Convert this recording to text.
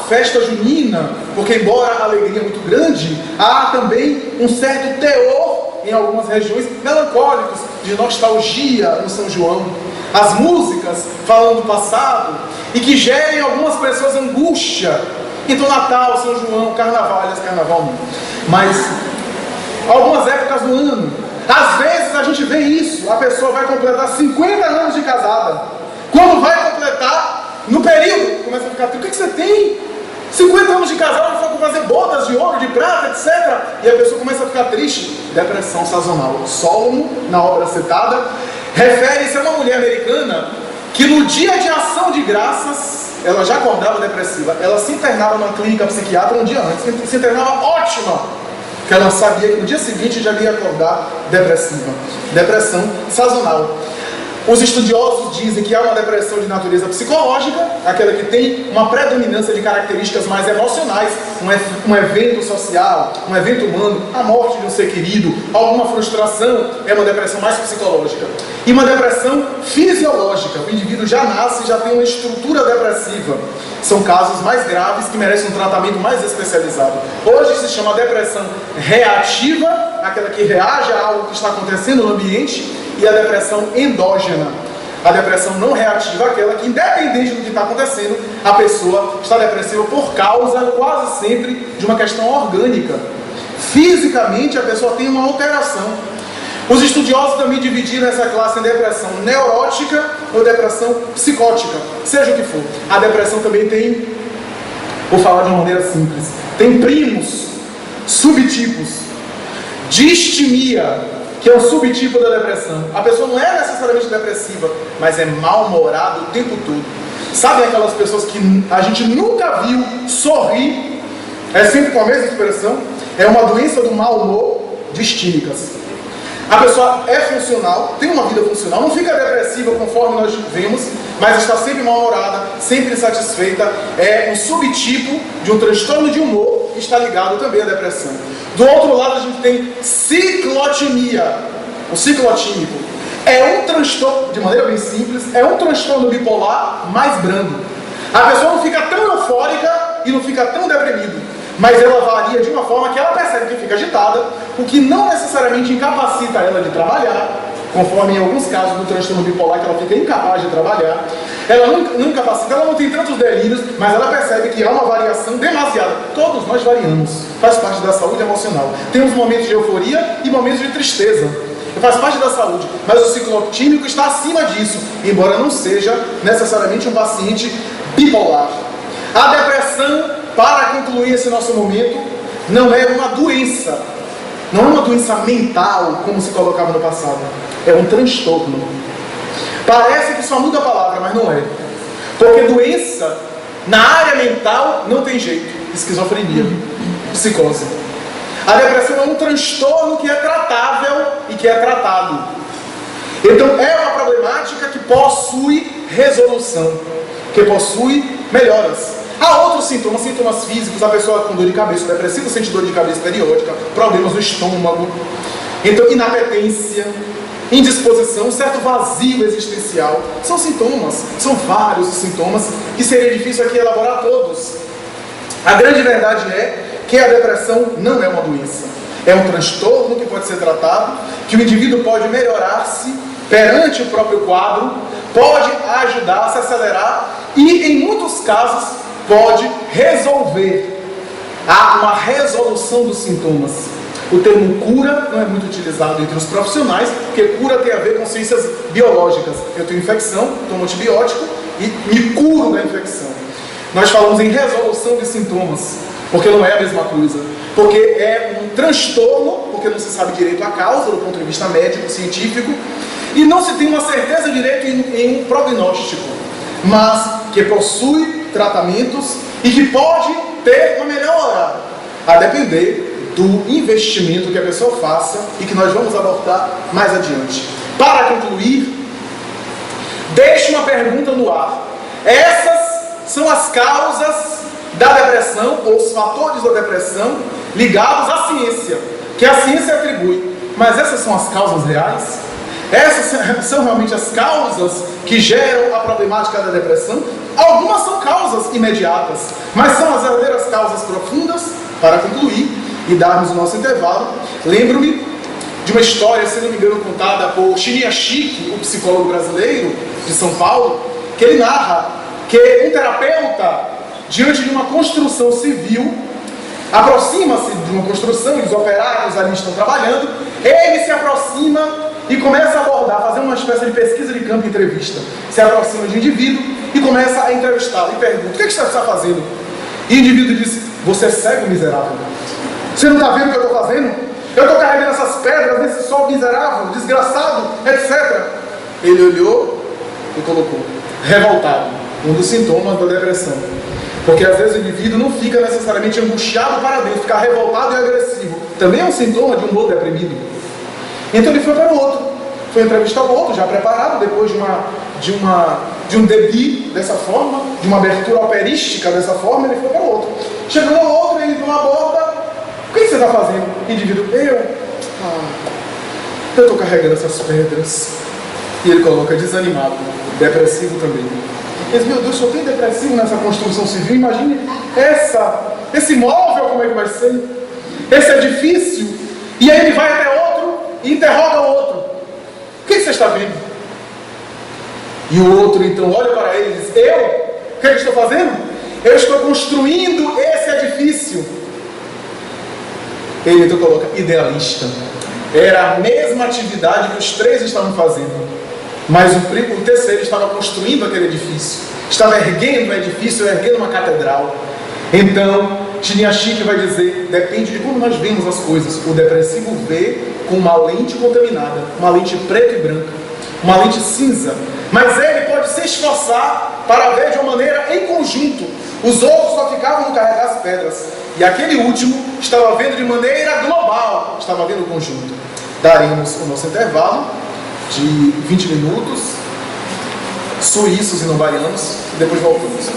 festa junina, porque embora a alegria é muito grande, há também um certo teor em algumas regiões melancólicos, de nostalgia no São João. As músicas falando do passado e que gerem em algumas pessoas angústia. Então Natal, São João, Carnaval, aliás, Carnaval não. Mas algumas épocas do ano, às vezes a gente vê isso, a pessoa vai completar 50 anos de casada. Quando vai completar, no período, começa a ficar, o que você tem? 50 anos de casado, foi fazer bodas de ouro, de prata, etc. E a pessoa começa a ficar triste. Depressão sazonal. Solomon, na obra citada, refere-se a uma mulher americana que no dia de ação de graças, ela já acordava depressiva. Ela se internava numa clínica psiquiátrica um dia antes. Se internava ótima, que ela sabia que no dia seguinte já ia acordar depressiva. Depressão sazonal. Os estudiosos dizem que há uma depressão de natureza psicológica, aquela que tem uma predominância de características mais emocionais, um evento social, um evento humano, a morte de um ser querido, alguma frustração, é uma depressão mais psicológica. E uma depressão fisiológica, o indivíduo já nasce e já tem uma estrutura depressiva. São casos mais graves que merecem um tratamento mais especializado. Hoje se chama depressão reativa, aquela que reage a algo que está acontecendo no ambiente, e a depressão endógena, a depressão não reativa, aquela que, independente do que está acontecendo, a pessoa está depressiva por causa, quase sempre, de uma questão orgânica. Fisicamente, a pessoa tem uma alteração. Os estudiosos também dividiram essa classe em depressão neurótica ou depressão psicótica, seja o que for. A depressão também tem, vou falar de uma maneira simples, tem primos, subtipos. Distimia, que é um subtipo da depressão. A pessoa não é necessariamente depressiva, mas é mal-humorada o tempo todo. Sabem aquelas pessoas que a gente nunca viu sorrir? É sempre com a mesma expressão. É uma doença do mau humor, distímicas. A pessoa é funcional, tem uma vida funcional, não fica depressiva conforme nós vemos, mas está sempre mal-humorada, sempre insatisfeita. É um subtipo de um transtorno de humor que está ligado também à depressão. Do outro lado a gente tem ciclotimia. O ciclotímico é um transtorno, de maneira bem simples, é um transtorno bipolar mais brando. A pessoa não fica tão eufórica e não fica tão deprimida, mas ela varia de uma forma que ela percebe que fica agitada, o que não necessariamente incapacita ela de trabalhar, conforme em alguns casos do transtorno bipolar, que ela fica incapaz de trabalhar. Ela não incapacita, ela não tem tantos delírios, mas ela percebe que há uma variação demasiada. Todos nós variamos, faz parte da saúde emocional. Temos momentos de euforia e momentos de tristeza, faz parte da saúde, mas o ciclotímico está acima disso, embora não seja necessariamente um paciente bipolar. A depressão, para concluir esse nosso momento, não é uma doença, não é uma doença mental, como se colocava no passado, é um transtorno. Parece que só muda a palavra, mas não é. Porque doença, na área mental, não tem jeito. Esquizofrenia, psicose. A depressão é um transtorno que é tratável e que é tratado. Então é uma problemática que possui resolução, que possui melhoras. Há outros sintomas, sintomas físicos, a pessoa com dor de cabeça, depressivo sente dor de cabeça periódica, problemas no estômago, então inapetência, indisposição, um certo vazio existencial. São sintomas, são vários os sintomas que seria difícil aqui elaborar todos. A grande verdade é que a depressão não é uma doença, é um transtorno que pode ser tratado, que o indivíduo pode melhorar-se perante o próprio quadro, pode ajudar a se acelerar e, em muitos casos, pode resolver. Há uma resolução dos sintomas. O termo cura não é muito utilizado entre os profissionais, porque cura tem a ver com ciências biológicas. Eu tenho infecção, tomo antibiótico e me curo da infecção. Nós falamos em resolução de sintomas, porque não é a mesma coisa. Porque é um transtorno, porque não se sabe direito a causa do ponto de vista médico, científico, e não se tem uma certeza direito em um prognóstico, mas que possui tratamentos e que pode ter uma melhora, a depender do investimento que a pessoa faça e que nós vamos abordar mais adiante. Para concluir, deixo uma pergunta no ar. Essas são as causas da depressão, ou os fatores da depressão ligados à ciência, que a ciência atribui. Mas essas são as causas reais? Essas são realmente as causas que geram a problemática da depressão? Algumas são causas imediatas, mas são as verdadeiras causas profundas. Para concluir e darmos o nosso intervalo, lembro-me de uma história, se não me engano, contada por Chinyia Achebe, o psicólogo brasileiro de São Paulo, que ele narra que um terapeuta, diante de uma construção civil, aproxima-se de uma construção e os operários ali estão trabalhando, ele se aproxima e começa a abordar, fazer uma espécie de pesquisa de campo, entrevista. Se aproxima de um indivíduo e começa a entrevistá-lo e pergunta: o que você está fazendo? E o indivíduo diz: você é cego, miserável. Você não está vendo o que eu estou fazendo? Eu estou carregando essas pedras nesse sol miserável, desgraçado, etc. Ele olhou e colocou: revoltado, um dos sintomas da depressão. Porque às vezes o indivíduo não fica necessariamente angustiado para dentro, ficar revoltado e agressivo. Também é um sintoma de um humor deprimido. Então ele foi para o outro, foi entrevistar o outro, já preparado, depois de um debut dessa forma, de uma abertura operística dessa forma, ele foi para o outro. Chegou ao outro, ele não aborda: o que você está fazendo? Indivíduo: eu estou carregando essas pedras. E ele coloca: desanimado, depressivo também. Ele diz: meu Deus, só tem depressivo nessa construção civil, imagine esse móvel, como é que vai ser? Esse edifício. E aí ele vai até outro e interroga o outro: o que você está vendo? E o outro então olha para ele e diz: o que eu estou fazendo? Eu estou construindo esse edifício. Ele então coloca: idealista. Era a mesma atividade que os três estavam fazendo, mas o terceiro estava construindo aquele edifício, estava erguendo um edifício, erguendo uma catedral. Então Chinyia Achebe vai dizer: depende de como nós vemos as coisas. O depressivo vê com uma lente contaminada, uma lente preta e branca, uma lente cinza, mas ele pode se esforçar para ver de uma maneira em conjunto. Os outros só ficavam no carregar as pedras, e aquele último estava vendo de maneira global, estava vendo o conjunto. Daremos o nosso intervalo de 20 minutos, suíços e não baianos, e depois voltamos.